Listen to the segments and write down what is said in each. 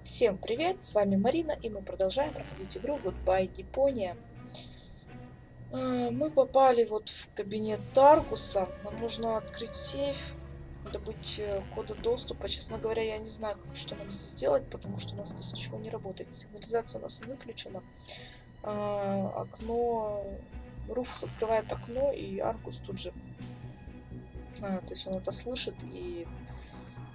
Всем привет, с вами Марина, и мы продолжаем проходить игру Goodbye Deponia. Мы попали вот в кабинет Таргуса. Нам нужно открыть сейф, добыть коды доступа. Честно говоря, я не знаю, что нам здесь сделать, потому что у нас здесь ничего не работает. Сигнализация у нас выключена. Окно... Руфус открывает окно, и Аргус тут же... то есть он это слышит, и,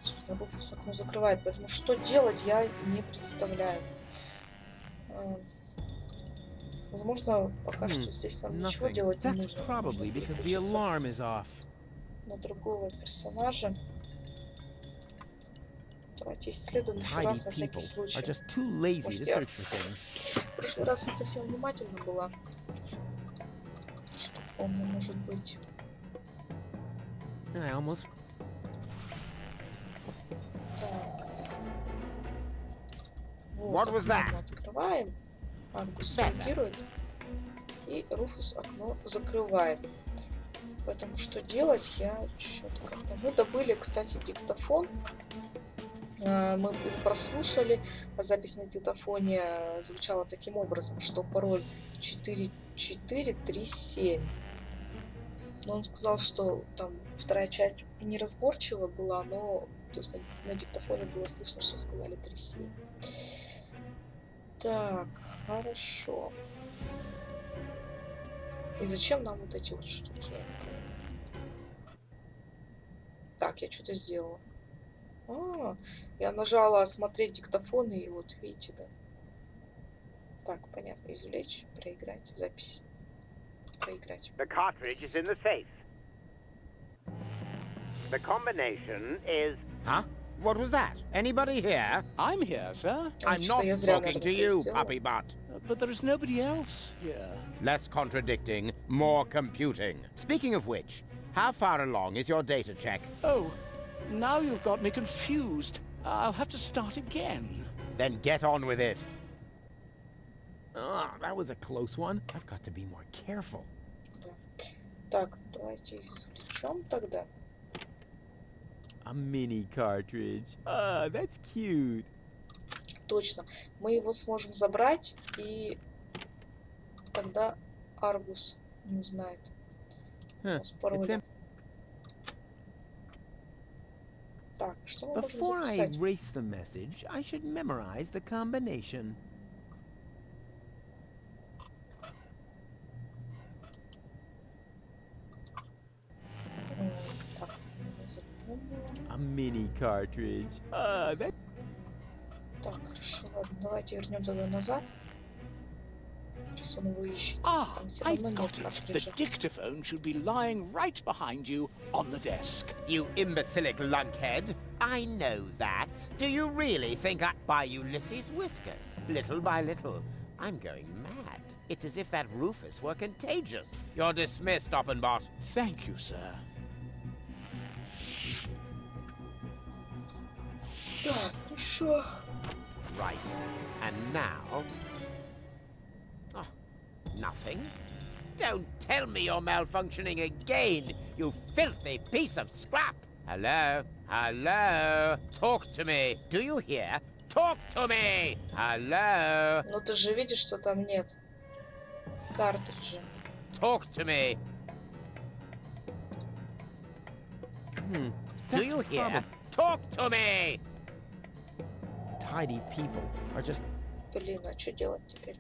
собственно, Руфус окно закрывает. Поэтому что делать, я не представляю. А, Возможно, пока что здесь нам ничего Nothing. делать не That's нужно. Нам нужно probably because the переключиться alarm is off. на другого персонажа. Давайте исследуем еще Tidy раз на всякий people are случай. just too lazy Может, to я search for things. в прошлый раз не совсем внимательна была. Что вполне может быть. I almost. Так. What Вот, was окно that? мы открываем. Аргус Better. реагирует. И Руфус окно закрывает. Поэтому что делать, я что-то как-то... Мы добыли, кстати, диктофон. Мы прослушали. Запись на диктофоне звучала таким образом, что пароль 4437. Но он сказал, что там вторая часть неразборчива была, но то есть на диктофоне было слышно, что сказали 37. Так, хорошо. И зачем нам вот эти вот штуки? Я не понимаю. Так, я что-то сделала. Я нажала осмотреть диктофон, и вот видите, да. Так, понятно. Извлечь, проиграть, запись. Проиграть. The cartridge is in the safe. The combination is... Huh? What was that? Anybody here? I'm here, sir. I'm Что-то not я зря, talking to наверное, это you, сделала. puppy butt. But there is nobody else here. Less contradicting, more computing. Speaking of which, how far along is your data check? Oh, now you've got me confused. I'll have to start again. Then get on with it. Ah, that was a close one. I've got to be more careful. Да. Так, давайте извлечем тогда. A mini cartridge. Ah, that's cute. Точно. Мы его сможем забрать, и тогда Аргус не узнает у Huh. нас пароля. Так, что мы можем Before I записать? erase the message, I should memorize the combination. Так, запомнила. A mini cartridge. Ah, that. Так, хорошо, ладно, давайте вернем тогда назад. Раз он его ищет. Ah, Там все I've равно нет got it. The картриджа. dictaphone should be lying right behind you on the desk. You imbecilic lunkhead. I know that. Do you really think by Ulysses' whiskers? Little by little, I'm going mad. It's as if that Rufus were contagious. You're dismissed, Oppenbot. Thank you, sir. Так, хорошо. Right. And now... Oh, nothing? Don't tell me you're malfunctioning again, you filthy piece of scrap! Hello? Hello? Talk to me. Do you hear? Talk to me! Hello? Но ты же видишь, что там нет картриджа. Talk to me. Do That's you hear? probably- Talk to me! Tidy people are just. Блин, а что делать теперь?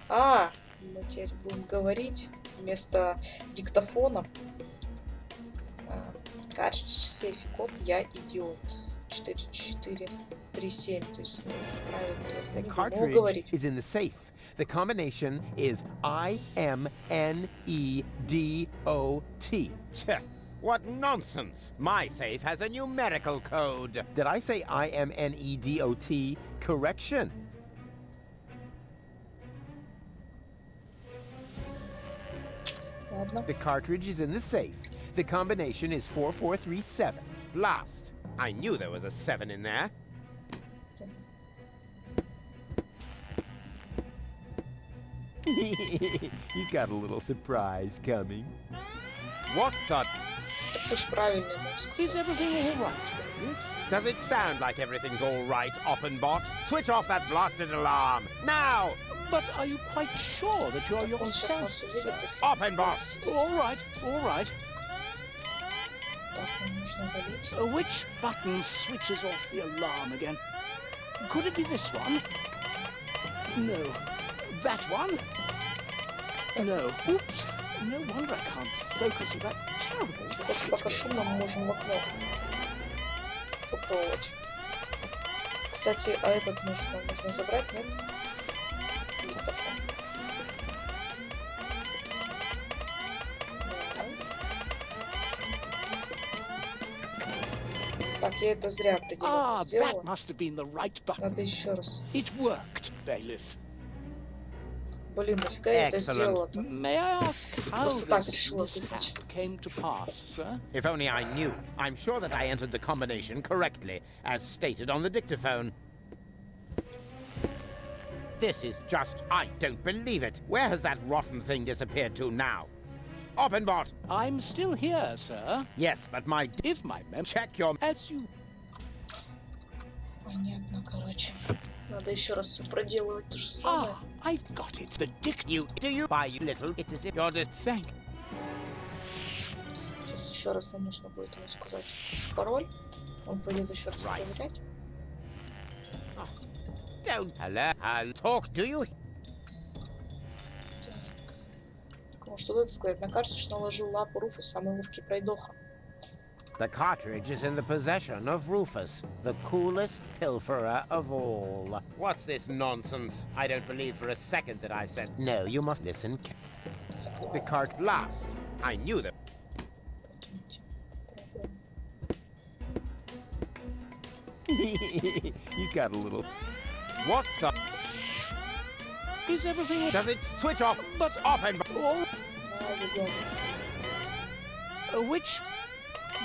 Мы теперь будем говорить вместо диктофона. Картридж в сейфе, код я идиот. 4437, то есть нет, правильно. The Я не могу cartridge говорить. is in the safe. The combination is IMNEDOT. Tch, what nonsense! My safe has a numerical code. Did I say IMNEDOT? Correction. Ладно. The cartridge is in the safe. The combination is 4437. Blast! I knew there was a 7 in there. He's got a little surprise coming. What the... Так уж правильно ему Is сказал. everything all right, David? Does it sound like everything's all right, Oppenbot? Switch off that blasted alarm, now! But are you quite sure that you are Так он сейчас yourself, нас увидит, sir? если Oppenbot! сидеть. All right, all right. Так, нам нужно удалить. Which button switches off the alarm again? Could it be this one? No. That one? No. Oops. No wonder I can't focus with that terrible... Кстати, пока шумно, мы можем в окно попробовать. Кстати, а этот, может, нам нужно забрать, нет? Диктофон. Так, я это зря определенно that сделала. must have been the right button. Надо еще раз. It worked, Bailiff. Блин, нафига я это Excellent. сделала-то? May I ask how Просто так this решила mishap тыкать. came to pass, sir? If only I knew. I'm sure that I entered the combination correctly, as stated on the dictaphone. This is just... I don't believe it. Where has that rotten thing disappeared to now? Oppenbot! I'm still here, sir. Yes, but my... If my mem... Check your... As you... Понятно, короче. Надо еще раз все проделывать то же самое. I've got it. The dick... You... Do you... By you little... It's as if you're just... Thank... Сейчас еще раз нам нужно будет ему сказать пароль. Он пойдет еще раз проверять. Don't... Hello? I'll talk, do you... Так. Может, что-то сказать. На картridж наложил лапу Руфуса, самый ловкий пройдоха. The cartridge is in the possession of Rufus, the coolest pilferer of all. What's this nonsense? I don't believe for a second that I said... No, you must listen. The cart blast. I knew that. He's got a little... What the... Is everything... Does it switch off? But... Off and... Oh, Да, ведем. which...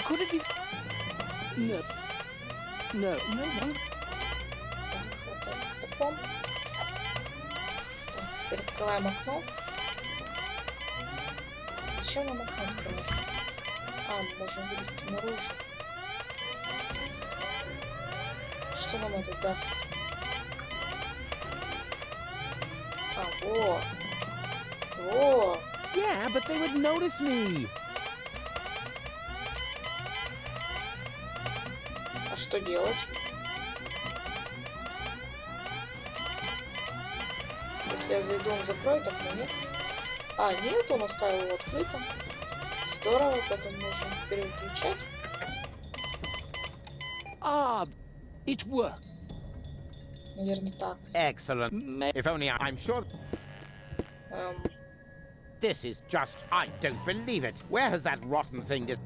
Could it be... No. No, no, no. Так, хватаем диктофон. Так, теперь открываем окно. Зачем нам окно открывать? А, мы можем вылезти наружу. Что нам это даст? А, вот. Во. Yeah, but they would notice me. А что делать? Если я зайду, он закроет окно, нет? А, нет, он оставил его открытым. Здорово, поэтому можем переключать. It worked. Наверное, так. Excellent. If only I'm sure... This is just... I don't believe it. Where has that rotten thing just...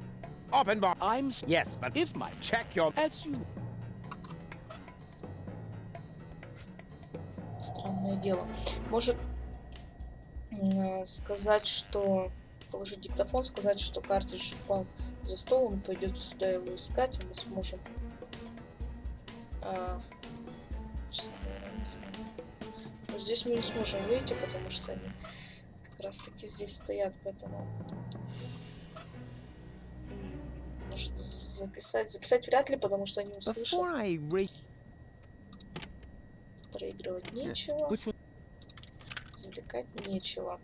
Oppenbot! I'm... Yes, but... If my... Check your... As you... Странное дело. Может сказать, что... Положить диктофон, сказать, что картридж упал за стол, он пойдет сюда его искать, и мы сможем... честно говоря, не знаю. Но здесь мы не сможем выйти, потому что они как раз таки здесь стоят, поэтому... Может записать? Записать вряд ли, потому что они услышат. Проигрывать нечего. Извлекать нечего.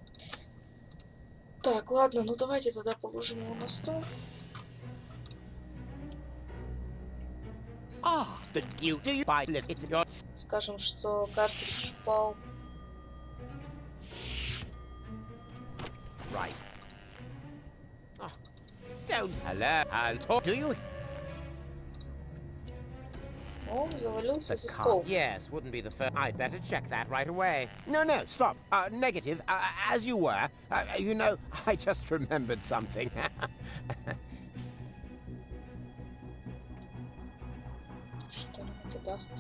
Так, ладно, ну давайте тогда положим его на стол. Скажем, что картридж упал. Right. Oh, don't... Hello, I'll talk to you. Он завалился The за car- стол. Yes, wouldn't be the first. I'd better check that right away. No, no, stop. Negative. As you were. You know, I just remembered something. Что нам это даст?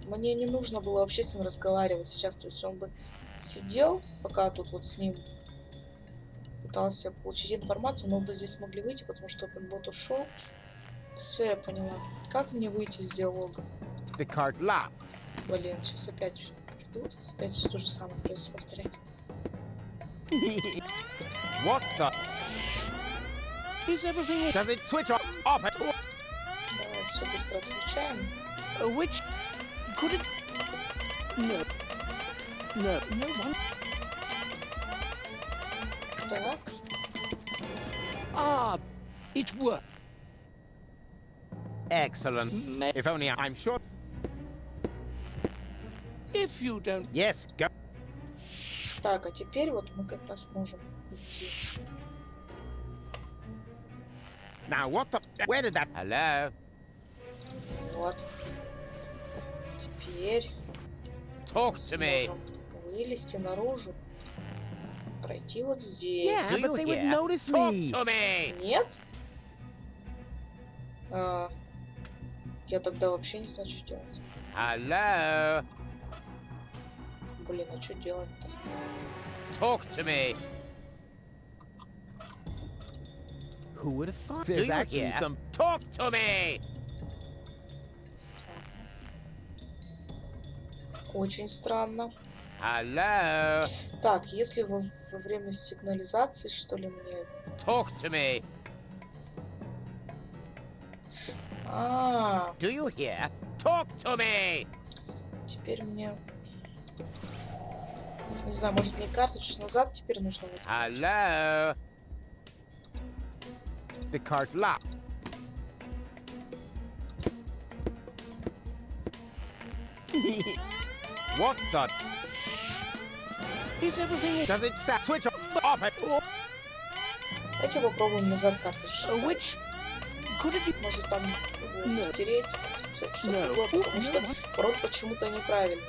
Мне не нужно было вообще с ним разговаривать сейчас. То есть он бы сидел, пока тут вот с ним пытался получить информацию, мы бы здесь могли выйти, потому что OpenBot ушел. Все, я поняла. Как мне выйти из диалога? Блин, сейчас опять придут. Опять все то же самое придется повторять. What the? Is everything... Does it switch off? Давай все быстро отключаем. Which... Could it... No. No. No one... Так. Ah, it worked. Excellent. If only I'm sure. If you don't... Yes, go. Так, а теперь вот мы как раз можем идти. Now what the? Where did that? Hello. Вот. Теперь Talk to me. сможем вылезти наружу. Пройти вот здесь. Do you hear? Talk to me. Нет? Я тогда вообще не знаю, что делать. Hello. Блин, а что делать-то? Talk to me. Who would have thought? Do There's you actually hear? some. Talk to me. Очень странно. Hello. Так, если во время сигнализации, что ли, мне... Talk to me. Do you hear? Talk to me. Теперь мне... Не знаю, может мне картридж назад теперь нужно? Вот. Hello. The cart lock. What the? Is everything... Does it switch off? Давайте попробуем назад картридж вставить. Which... Could it be... Может там его стереть, так сказать, что-то No. другое, потому что пароль почему-то неправильный.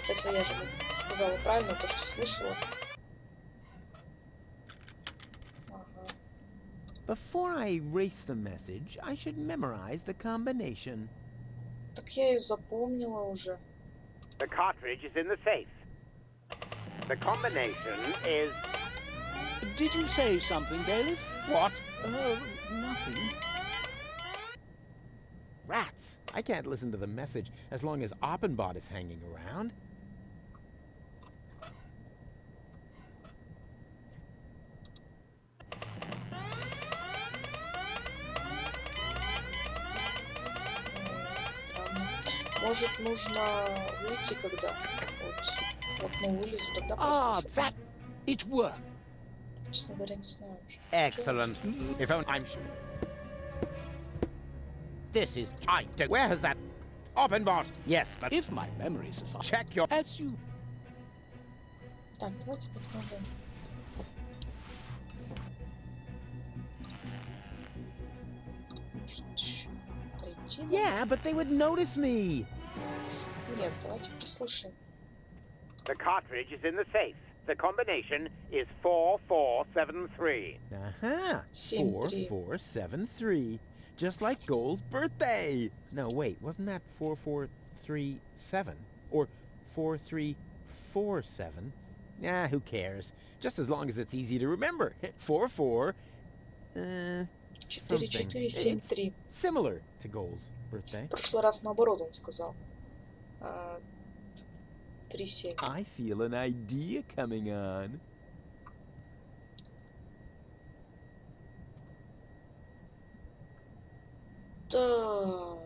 Хотя я же сказала правильно то, что слышала. Ага. Before I erase the message, I should memorize the combination. Так я ее запомнила уже. The cartridge is in the safe. The combination is... Did you say something, Bailiff? What? Nothing. Rats! I can't listen to the message as long as Oppenbot is hanging around. Странно. Может, нужно выйти, когда... Вот мы вылезу, тогда послушаю. That... It worked. Честно говоря, не знаю. Что Excellent. If only I'm... This is... Where has that... Oppenbot? Yes, but... If my memory suffices... Check your... As you... Так, давайте попробуем. Может, еще отойти? Yeah, but they would notice me. Нет, давайте послушаем. The cartridge is in the safe. The combination is 4473. Uh-huh. 7-3. 4473. Just like Goul's birthday. No, wait, wasn't that 4437? Or 4347? Nah, who cares? Just as long as it's easy to remember. 44... 4-4-7-3. Similar to Goul's birthday. В прошлый раз наоборот он сказал. 3-7. I feel an idea coming on. Так.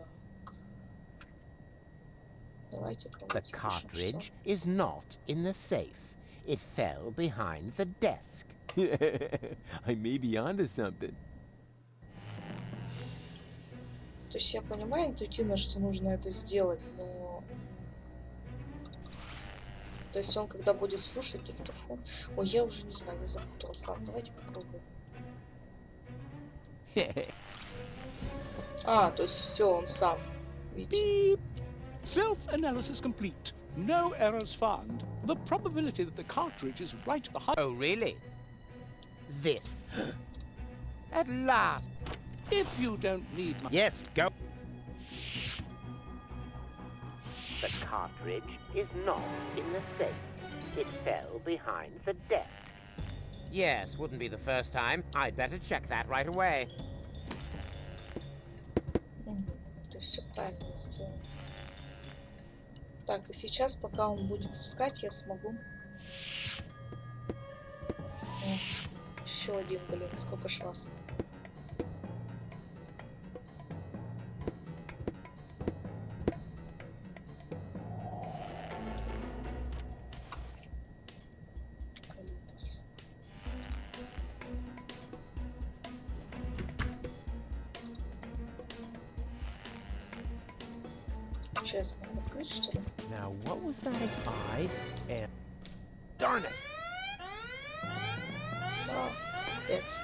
Давайте The cartridge is not in the safe. It fell behind the desk. I may be onto something. То есть я понимаю интуитивно, что нужно это сделать, но... То есть он, когда будет слушать диктофон... Ой, я уже не знаю, я запуталась. Ладно, давайте попробуем. То есть все, он сам. Видите? Self-analysis complete. No errors found. The probability that the cartridge is right behind... Oh, really? This. At last. If you don't need my... Yes, go. The cartridge is not in the safe. It fell behind the desk. Yes, wouldn't be the first time. I'd better check that right away. То есть все правильно сделал. Так, и сейчас, пока он будет искать, я смогу еще один, блин, сколько ж раз. Калитус. Сейчас могу открыть, что ли? Now, what was that I and... Darn it! А, опять.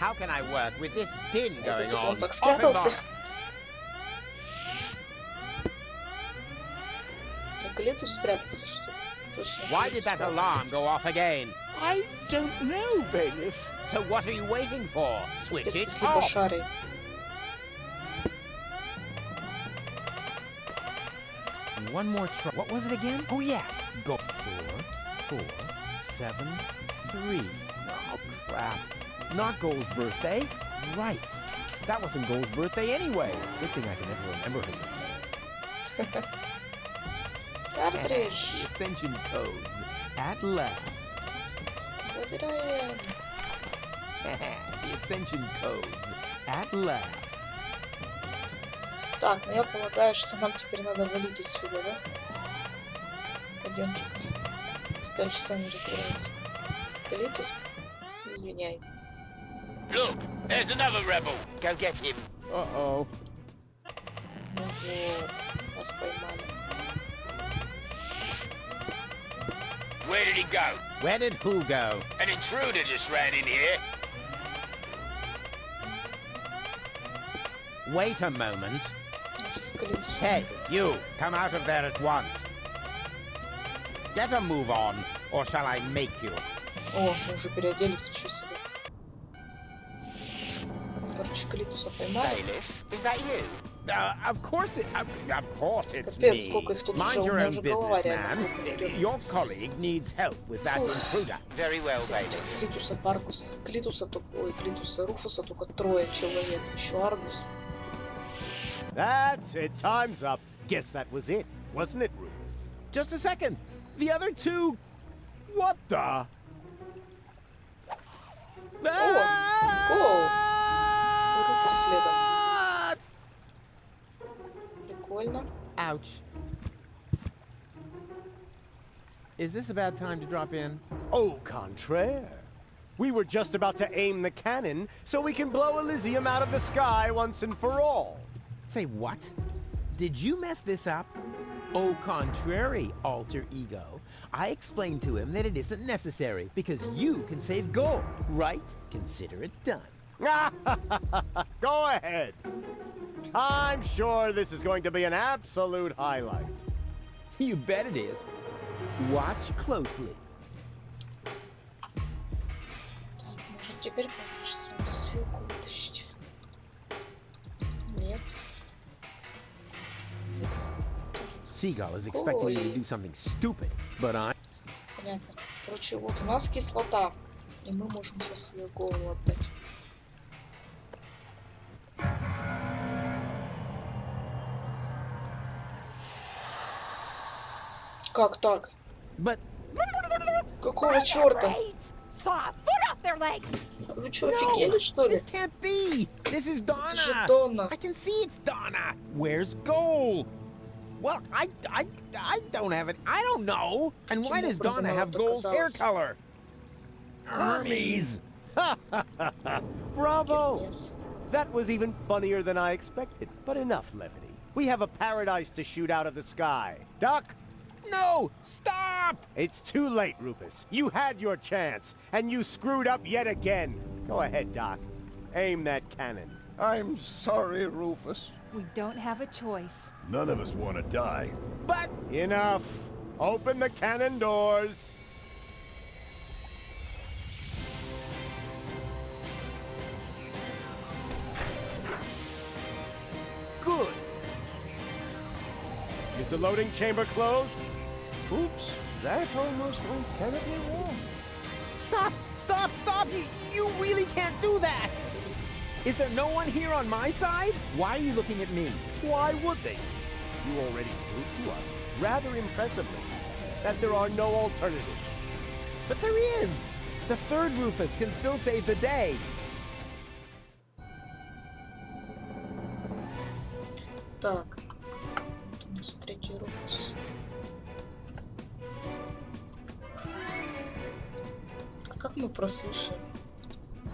How can I work with this din Это going типа он on? так Off and спрятался. on. Так, Калитус спрятался, что ли? Точно. Why did Калитус that спрятался. alarm go off again? I don't know, bailiff. So what are you waiting for? Switch Опять it с off. либошарой. One more try. What was it again? Oh, yeah. Go 4, 4, 7, 3. Oh, crap. Not Goul's birthday. Right. That wasn't Goul's birthday anyway. Good thing I can never remember her birthday. Картридж. The Ascension codes. At last. Забираем. The Ascension codes. At last. Так, ну я полагаю, что нам теперь надо валить отсюда, да? Пойдемте. Дальше сами разбираются. Калитус, извиняй. Look, there's another rebel. Go get him. Uh-oh. Ну вот, нас поймали. Where did he go? Where did who go? An intruder just ran in here. Wait a moment. Сейчас Калитус. Hey, you, come out of there at once. Get a move on, or shall I make you? О, мы уже переоделись, ничего себе. Короче, Калитуса поймали. Bailiff, is that you? Of course it's Капец, me. сколько их тут Mind уже, у your меня own уже голова business, реально man. кругом идет. Your colleague needs help with that Фух. intruder. Very well, bailiff. Клитуса, Аргус. Клитуса, ой, Клитуса, Руфуса только 3 человек. Еще Аргус. That's it. Time's up. Guess that was it, wasn't it, Rufus? Just a second. The other two... What the? Гоул. Руфус следом. Прикольно. Ouch. Is this a bad time to drop in? Au contraire. We were just about to aim the cannon so we can blow Elysium out of the sky once and for all. Say what? Did you mess this up? Au contrary, alter ego. I explained to him that it isn't necessary because you can save Goul, right? Consider it done. Go ahead. I'm sure this is going to be an absolute highlight. You bet it is. Watch closely. Так, может теперь получится на свилку вытащить? Нет. Seagull is expecting me to do something stupid, but I... Понятно. Короче, вот у нас кислота. И мы можем сейчас ее голову отдать. Как так? But Какого черта? Saw foot off their legs. Вы что, офигели, что ли? this can't be! This is Это же Donna! Донна. I can see it's Donna! Where's Goul? Well, I don't have it. I don't know. And why does образом Donna она have так Goul's hair оказалась? color? Hermes! Bravo! Yes. That was even funnier than I expected. But enough levity. We have a paradise to shoot out of the sky. Duck! No! Stop! It's too late, Rufus. You had your chance, and you screwed up yet again. Go ahead, Doc. Aim that cannon. I'm sorry, Rufus. We don't have a choice. None of us want to die. But... Enough. Open the cannon doors. Good. Is the loading chamber closed? Oops, that almost went terribly wrong. Stop! Stop! Stop! You really can't do that! Is there no one here on my side? Why are you looking at me? Why would they? You already proved to us, rather impressively, that there are no alternatives. But there is! The third Rufus can still save the day. Так. У нас третий Руфус. А как мы прослушаем?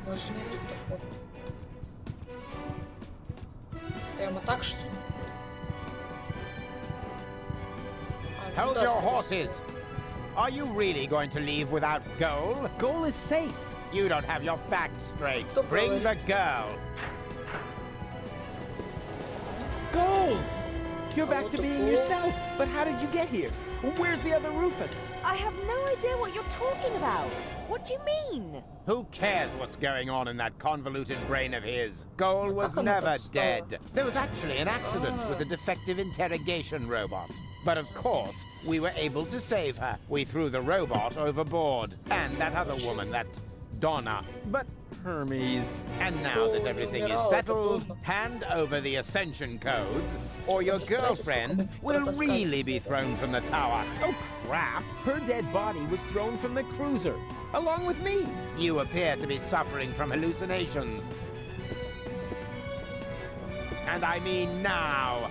У нас же нет диктофона. Прямо так, что ли? А, ну Hold да, your скорее horses. всего. Are you really going to leave without Goal? Goal is safe. You don't have your facts straight. Кто Bring the говорит? girl. Goal! You're back what to the being Goal? yourself. But how did you get here? Where's the other Rufus? I have no idea what you're talking about. What do you mean? Who cares what's going on in that convoluted brain of his? Goal Ну, was как оно never так стало? dead. There was actually an accident with a defective interrogation robot. But of course, we were able to save her. We threw the robot overboard. And that other woman, that Donna. But Hermes. And now that everything is settled, hand over the ascension codes, or your girlfriend will really be thrown from the tower. Oh, crap. Her dead body was thrown from the cruiser, along with me. You appear to be suffering from hallucinations. And I mean now.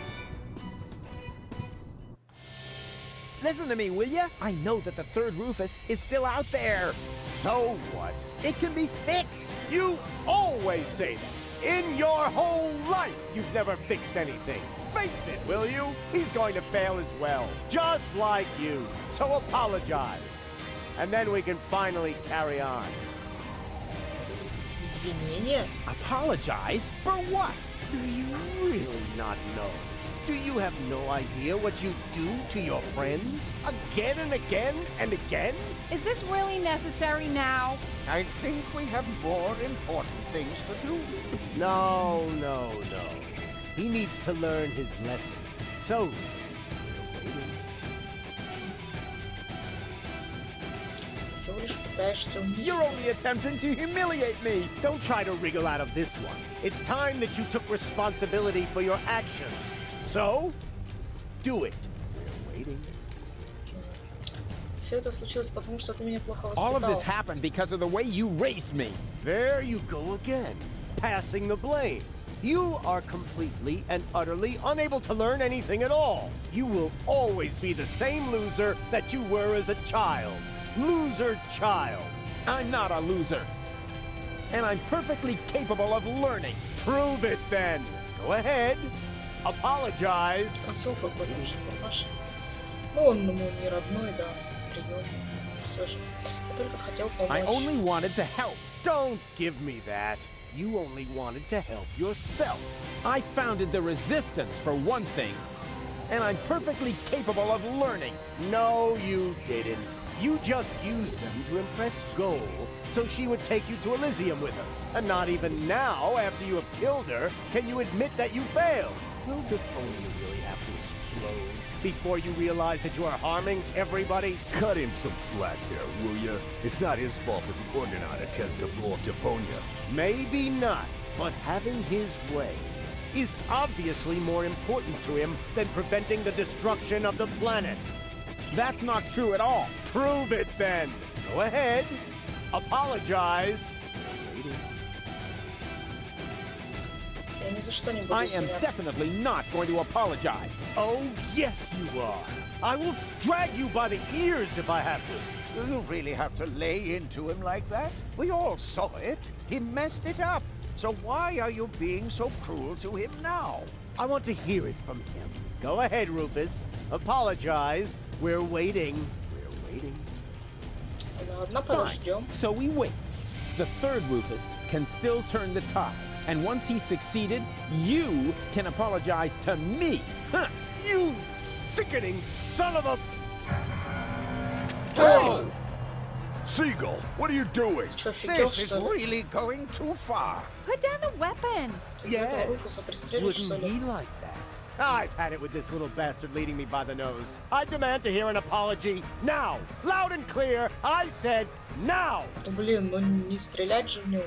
Listen to me, will ya? I know that the third Rufus is still out there. So what? It can be fixed. You always say that. In your whole life, you've never fixed anything. Face it, will you? He's going to fail as well. Just like you. So apologize. And then we can finally carry on. Извинения? Apologize? For what? Do you really not know? Do you have no idea what you do to your friends? Again and again and again? Is this really necessary now? I think we have more important things to do. No, no, no. He needs to learn his lesson. So, Всего лишь пытаешься унизить. You're only attempting to humiliate me. don't try to wriggle out of this one. It's time that you took responsibility for your actions. So, do it. We're waiting. Все это случилось потому, что ты меня плохо All of this воспитал. happened because of the way you raised me. There you go again, passing the blame. You are completely and utterly unable to learn anything at all. You will always be the same loser that you were as a child. Loser child. I'm not a loser. And I'm perfectly capable of learning. Prove it then. Go ahead. Apologize. Козел какой-то вообще, папаша. Ну, он ему не родной, да, приемный. Все же. Я только хотел I помочь. only wanted to help. Don't give me that. You only wanted to help yourself. I founded the resistance for one thing. And I'm perfectly capable of learning. No, you didn't. You just used them to impress Goul, so she would take you to Elysium with her. And not even now, after you have killed her, can you admit that you failed. Will Deponia really have to explode before you realize that you are harming everybody? Cut him some slack there, will ya? It's not his fault that the Organion attempts to blow up Deponia. Maybe not, but having his way is obviously more important to him than preventing the destruction of the planet. That's not true at all. Prove it then. Go ahead. Apologize. Я ни за что не буду I am извиняться. definitely not going to apologize. Oh, yes, you are. I will drag you by the ears if I have to. Do you really have to lay into him like that? We all saw it. He messed it up. So why are you being so cruel to him now? I want to hear it from him. Go ahead, Rufus. Apologize. We're waiting. We're waiting. Ладно, Fine. подождем. So we wait. The third Rufus can still turn the tide. And once he's succeeded, you can apologize to me. Huh. You sickening son of a... Whoa! Seagull, what are you doing? Ты что, офигел, This is что ли? really going too far. Put down the weapon. Ты из этого Руфуса пристрелишь, что Wouldn't ли? be like that. I've had it with this little bastard leading me by the nose. I demand to hear an apology now. Loud and clear. I said now. Ну, блин, ну не стрелять же в него.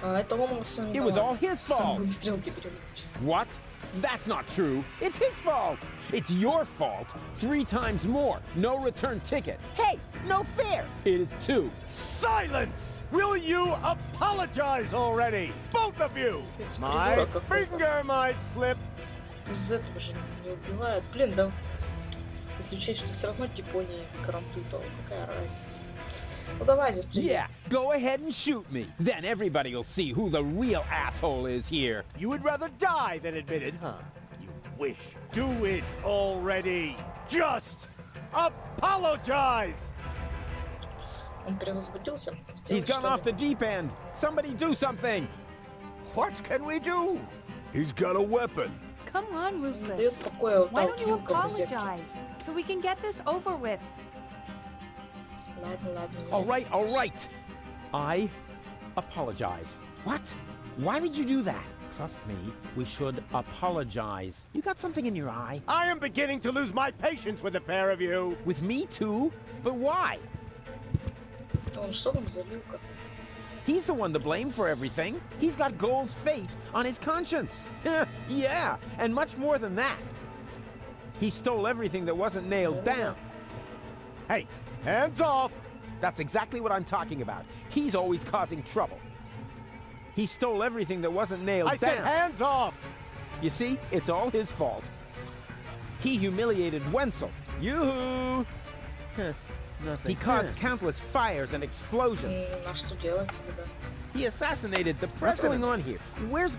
А, это он во всем It was all виноват. his fault. Будем стрелки переводить. What? That's not true. It's his fault. It's your fault. 3 times more. No return ticket. Hey, no fair. It is 2. Silence! Will you apologize already? Both of you! Ведь My придурок какой-то. finger might slip. Из этого же не убивают. Блин, да. Если учесть, что все равно Депонии кранты, то какая разница? Ну давай, застрели. Yeah, go ahead and shoot me. Then everybody will see who the real asshole is here. You would rather die than admit it, huh? You wish. Do it already. Just apologize. Он перевозбудился. He's Сделай gone off the что-нибудь. deep end. Somebody do something. What can we do? He's got a weapon. Come on, Не дает Rufus. покоя вот Why та don't вот you вилка в розетке. apologize so we can get this over with? Ладно, ладно. я All right, all извиняюсь. right. I apologize. What? Why would you do that? Trust me, we should apologize. You got something in your eye? I am beginning to lose my patience with the pair of you. With me too? But why? Он что там за вилка-то? He's the one to blame for everything. He's got Goul's fate on his conscience. Yeah, and much more than that. He stole everything that wasn't nailed down. Hey, hands off. That's exactly what I'm talking about. He's always causing trouble. He stole everything that wasn't nailed I said down. hands off. You see, it's all his fault. He humiliated Wenzel. Yoo-hoo! He caused countless fires and explosions. А что делать тогда? He assassinated the president. What's going on here? Where's...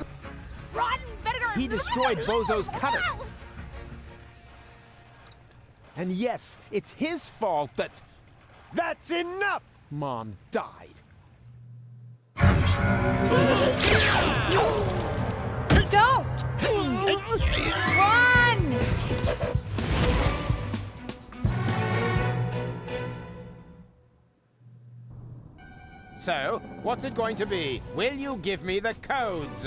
Run! Better go! He destroyed Bozo's cutter. And yes, it's his fault that That's enough. Mom died. Don't! Run! So, what's it going to be? Will you give me the codes?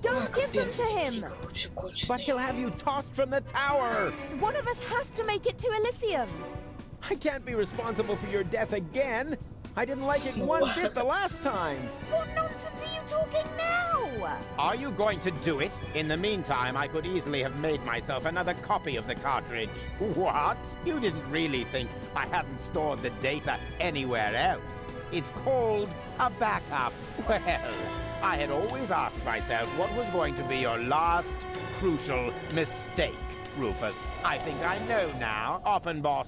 Don't give them Капец, to эти him! тигры вообще But конченые. he'll have you tossed from the tower. One of us has to make it to Elysium. I can't be responsible for your death again. I didn't like it one bit the last time. What nonsense are you talking now? Are you going to do it? In the meantime, I could easily have made myself another copy of the cartridge. What? You didn't really think I hadn't stored the data anywhere else? It's called a backup. Well, I had always asked myself what was going to be your last crucial mistake, Rufus. I think I know now, Oppenboss.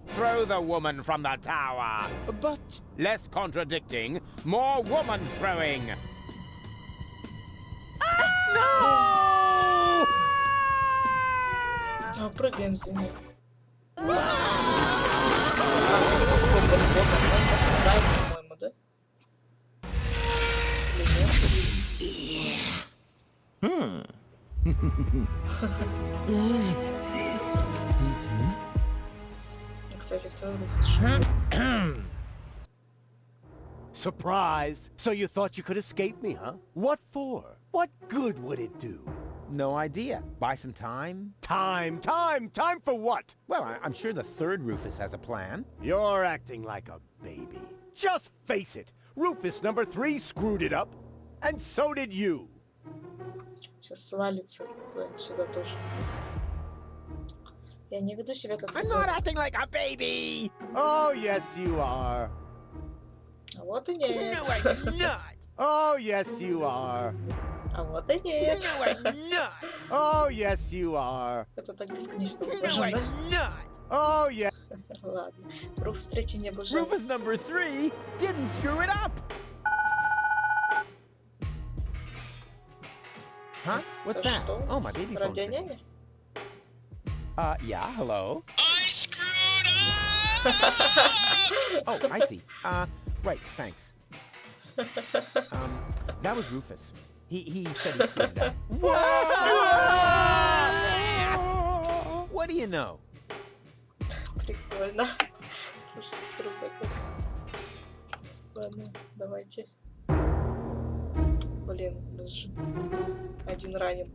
Throw the woman from the tower. But Less contradicting, more woman throwing. No! А, прыгаем за ней. Вместе с Органоном. Он пострадает, по-моему, да? Или нет? Кстати, второй Руфус. Surprise. So you thought you could escape me, huh? What for? What good would it do? No idea. Buy some time? Time for what? Well, I'm sure the third Rufus has a plan. You're acting like a baby. Just face it. Rufus number 3 screwed it up. And so did you. Сейчас свалится куда-нибудь сюда тоже. Я не веду себя как I'm not acting like a baby! Oh, yes, you are. А вот и нет. No, I'm not! Oh, yes, you are. А вот и нет. No, I'm not! Oh, yes, you are. Это так бесконечно No, важно, да? I'm not! Oh, yes. Ладно. Руфус 3 не был Rufus жалость. number 3 didn't screw it up. Huh? What's Это that? что у Oh, my нас? baby phone. Радионяня? Yeah, hello. Oh, I see. Right, thanks. That was Rufus. He said he screwed it up. What do you know? Прикольно. Слушайте, круто как. Ладно, давайте. Блин, даже один ранен.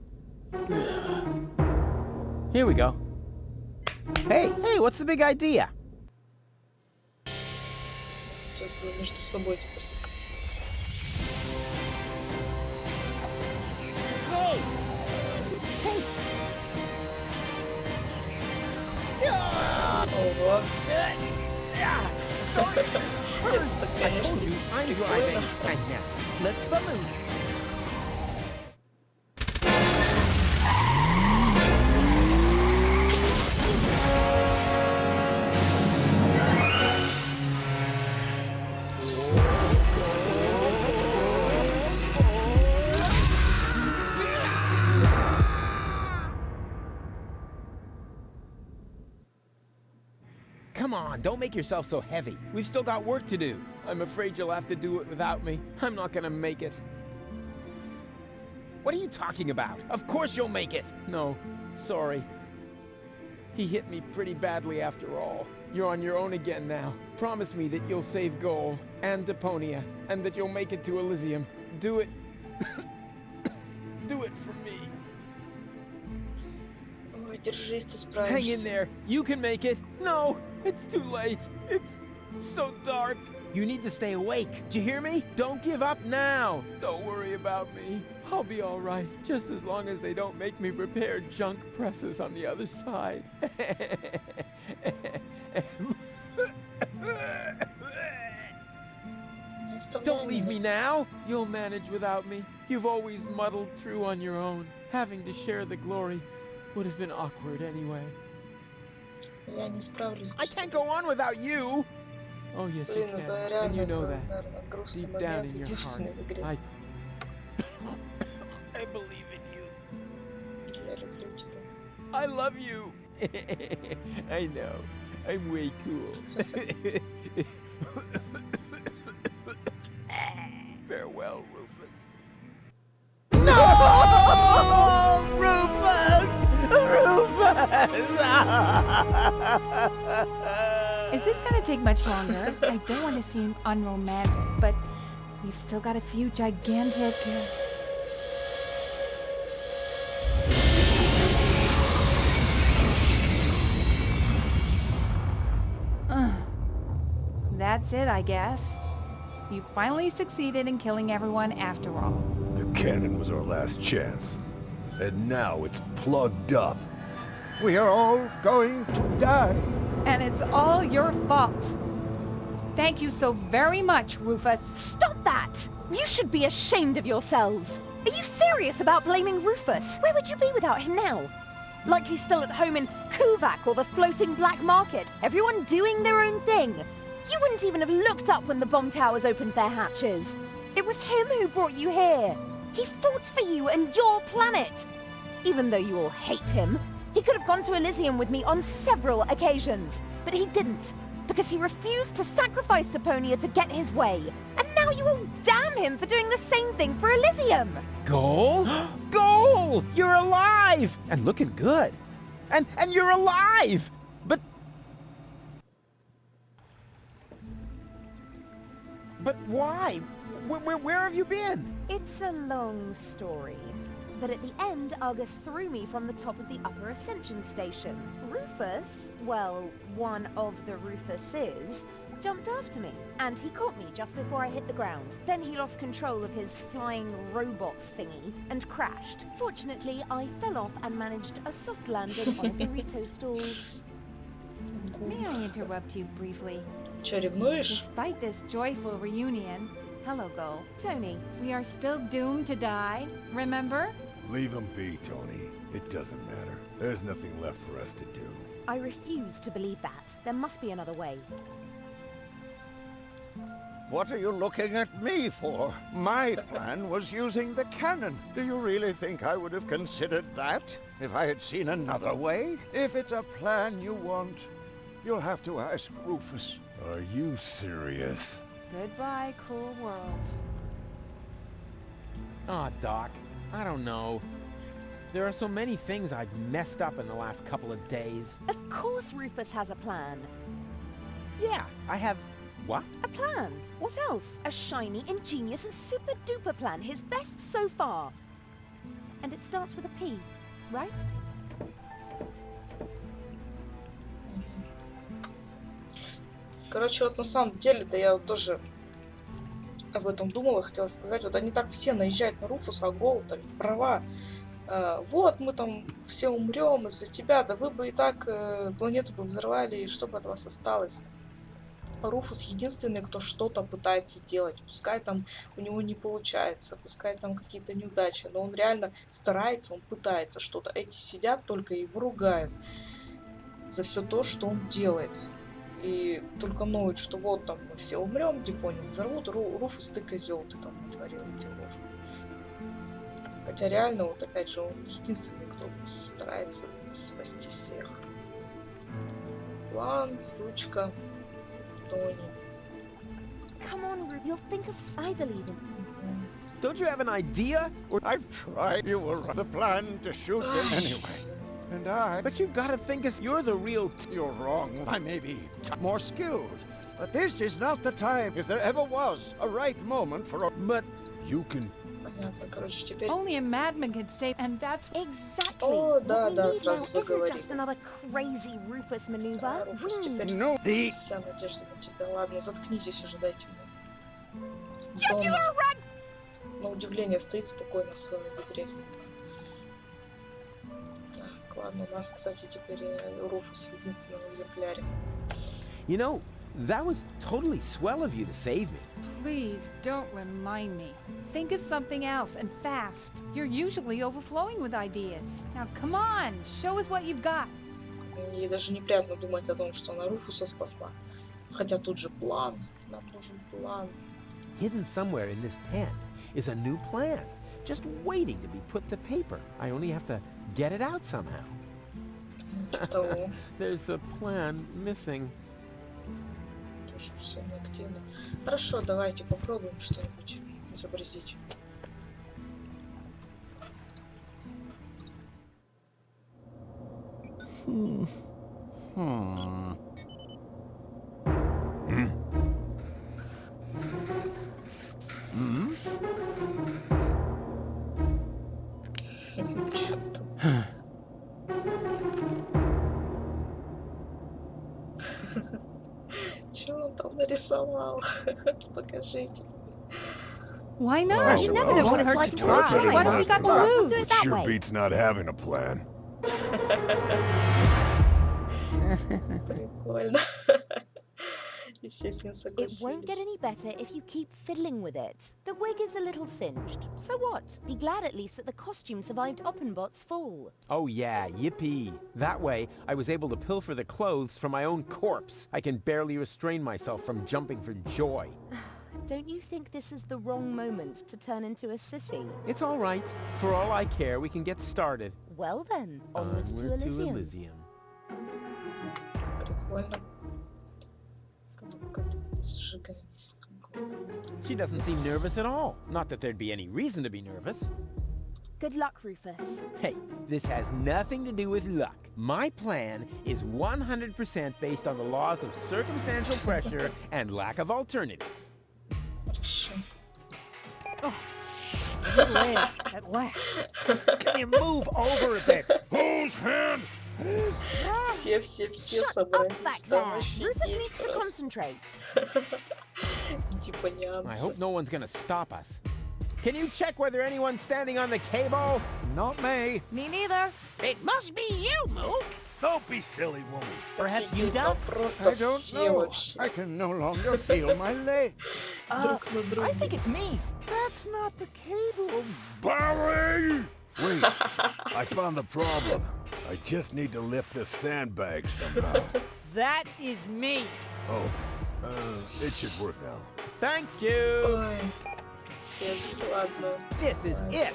Here we go. Hey, what's the big idea? Сейчас будем между собой теперь. но... Это, конечно, I'm прикольно. driving. And now, let's vamoose. Come on, don't make yourself so heavy. We've still got work to do. I'm afraid you'll have to do it without me. I'm not gonna make it. What are you talking about? Of course you'll make it. No, sorry. He hit me pretty badly after all. You're on your own again now. Promise me that you'll save Goul and Deponia, and that you'll make it to Elysium. Do it. Do it for me. Ой, держись, ты Hang in справишься. there. You can make it. No, it's too late. It's so dark. You need to stay awake. Do you hear me? Don't give up now. Don't worry about me. I'll be all right, just as long as they don't make me repair junk presses on the other side. Не оставляй Don't leave me меня. now. You'll manage without me. You've always muddled through on your own. Having to share the glory would have been awkward anyway. Я не справлюсь I без can't тебя. go on without you. Oh, yes, you Блин, это can. And реально, you know это, that. наверное, грустный Deep down момент, in your единственный в heart, игре. I believe in you. Я люблю тебя. I love you. I know. I'm way cool. Farewell, Rufus. No! Rufus! Rufus! Is this gonna take much longer? I don't want to seem unromantic, but we've still got a few gigantic... That's it, I guess. You finally succeeded in killing everyone after all. The cannon was our last chance. And now it's plugged up. We are all going to die. And it's all your fault. Thank you so very much, Rufus. Stop that! You should be ashamed of yourselves. Are you serious about blaming Rufus? Where would you be without him now? Likely still at home in Kuvak or the floating black market, everyone doing their own thing. You wouldn't even have looked up when the bomb towers opened their hatches. It was him who brought you here. He fought for you and your planet. Even though you all hate him, he could have gone to Elysium with me on several occasions. But he didn't, because he refused to sacrifice Deponia to get his way. And now you all damn him for doing the same thing for Elysium. Goul? Goul! You're alive! And looking good. And you're alive! But why? Where have you been? It's a long story. But at the end, Argus threw me from the top of the upper ascension station. Rufus, well, one of the Rufuses, jumped after me, and he caught me just before I hit the ground. Then he lost control of his flying robot thingy and crashed. Fortunately, I fell off and managed a soft landing on a burrito stall. May I interrupt you briefly? Че, ревнуешь? Despite this joyful reunion, hello, Goul. Tony, We are still doomed to die, remember? Leave him be, Tony. It doesn't matter. There's nothing left for us to do. I refuse to believe that. There must be another way. What are you looking at me for? My plan was using the cannon. Do you really think I would have considered that if I had seen another way? If it's a plan you want, you'll have to ask Rufus. Are you serious? Goodbye, cruel world. Aw, Doc. I don't know. There are so many things I've messed up in the last couple of days. Of course Rufus has a plan. Yeah, I have... What? A plan. What else? A shiny, ingenious, super-duper plan. His best so far. And it starts with a P, right? Короче, вот на самом деле-то я вот тоже об этом думала, хотела сказать. Вот они так все наезжают на Руфуса, а Гоул-то права. Вот, мы там все умрем из-за тебя, да вы бы и так планету бы взорвали, и что бы от вас осталось? Руфус единственный, кто что-то пытается делать. Пускай там у него не получается, пускай там какие-то неудачи, но он реально старается, он пытается что-то. Эти сидят только его ругают за все то, что он делает. И только ноют, что вот там мы все умрем, Депонию взорвут, Руфус, ты козел, ты там натворил делов. Хотя реально, вот опять же, он единственный, кто старается спасти всех. План, ручка, Тони. Come on, Rube, you'll think of... I believe in you. Don't you have an idea? Or I've tried. You were the plan to shoot him anyway. And I... But you gotta think you're the real... You're wrong. I may be more skilled. But this is not the time, if there ever was, a right moment for a... But you can... Понятно, короче, теперь... Only a madman could save, and that's... Exactly. О, да, What we да, need сразу now isn't заговорили. just another crazy Rufus Да, maneuver. Руфус, теперь No, the... вся надежда на тебя. Ладно, заткнитесь уже, дайте мне. Дон, на удивление, стоит спокойно в своем ведре. Так, ладно, у нас, кстати, теперь Руфус в единственном экземпляре. You know, that was totally swell of you to save me. Please, don't remind me. Think of something else, and fast. You're usually overflowing with ideas. Now, come on, show us what you've got. Ей даже неприятно думать о том, что она Руфуса спасла. Хотя тут же план. Нам нужен план. Hidden somewhere in this pen is a new plan, just waiting to be put to paper. I only have to get it out somehow. Типа того. There's a plan missing. Тоже все неактивно. Хорошо, давайте попробуем что-нибудь изобразить. Чё там? Чё он там нарисовал? Покажите. Why not? You never know what it's like to try. What have we got to Do it lose? that Sure way. beats not having a plan. Прикольно. И все с ним It won't get согласились. any better if you keep fiddling with it. The wig is a little singed. So what? Be glad at least that the costume survived Oppenbot's fall. Oh yeah, yippee. That way, I was able to pilfer the clothes from my own corpse. I can barely restrain myself from jumping for joy. Don't you think this is the wrong moment to turn into a sissy? It's all right. For all I care, we can get started. Well then, onwards to Onward Elysium. Elysium. Прикольно. Пока ты не зажигай. She doesn't seem nervous at all. Not that there'd be any reason to be nervous. Good luck, Rufus. Hey, this has nothing to do with luck. My plan is 100% based on the laws of circumstantial pressure and lack of alternative. Хорошо. At last. Can you move over a bit? Whose hand? Все Up собрались. back Там there. офигеть Rufus needs to просто. concentrate. I Депонианцы. hope no one's gonna stop us. Can you check whether anyone's standing on the cable? Not me. Me neither. It must be you, Moo. Don't be silly, woman. Perhaps you Офигеть, там don't? просто I don't все know. вообще I can no longer feel my legs. друг на I друга. think it's me. That's not the cable. Barry! Wait, I found the problem. I just need to lift the sandbag somehow. That is me. Oh, it should work now. Thank you. Ой, капец, ладно, This is it.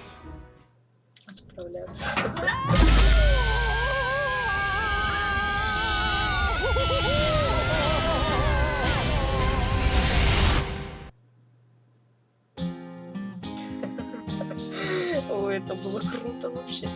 отправляться. Ой, это было круто вообще.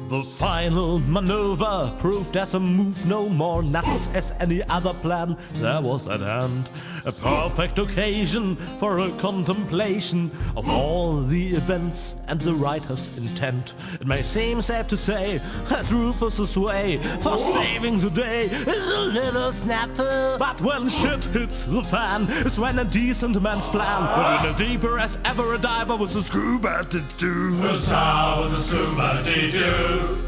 The final maneuver proved as a move no more nuts as any other plan there was at hand. a perfect occasion for a contemplation of all the events and the writer's intent. It may seem safe to say that Rufus's way for saving the day is a little snafu. But when shit hits the fan is when a decent man's plan put in a deeper as ever a diver with a scuba to do. Was how the scuba did do.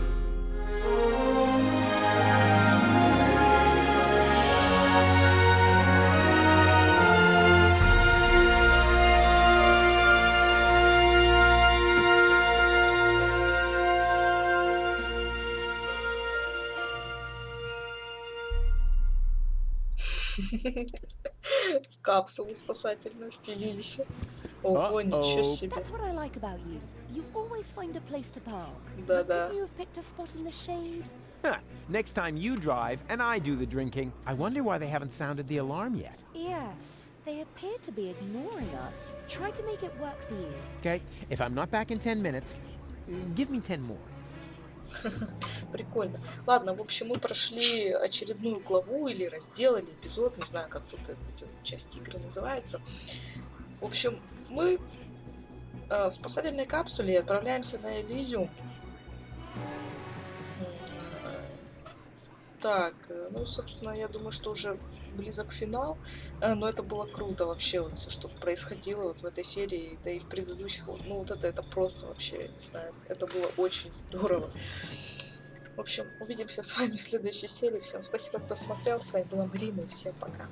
В капсулу спасательную впилились. Ого, ничего себе. That's what I like about you. You always find a place to park. Да-да. You have picked a spot in the shade. Huh. Next time you drive and I do the drinking. I wonder why they haven't sounded the alarm yet. Yes, they appear to be ignoring us. Try to make it work for you. Okay, if I'm not back in 10 minutes, give me 10 more. Прикольно. Ладно, в общем, мы прошли очередную главу или раздел, или эпизод, не знаю, как тут эти части игры называются. В общем, мы в спасательной капсуле отправляемся на Элизиум. Так, ну, собственно, я думаю, что уже близок финал, но это было круто вообще, вот все, что происходило вот в этой серии, да и в предыдущих, ну, вот это просто вообще, не знаю, это было очень здорово. В общем, увидимся с вами в следующей серии. Всем спасибо, кто смотрел, с вами была Марина, и всем пока.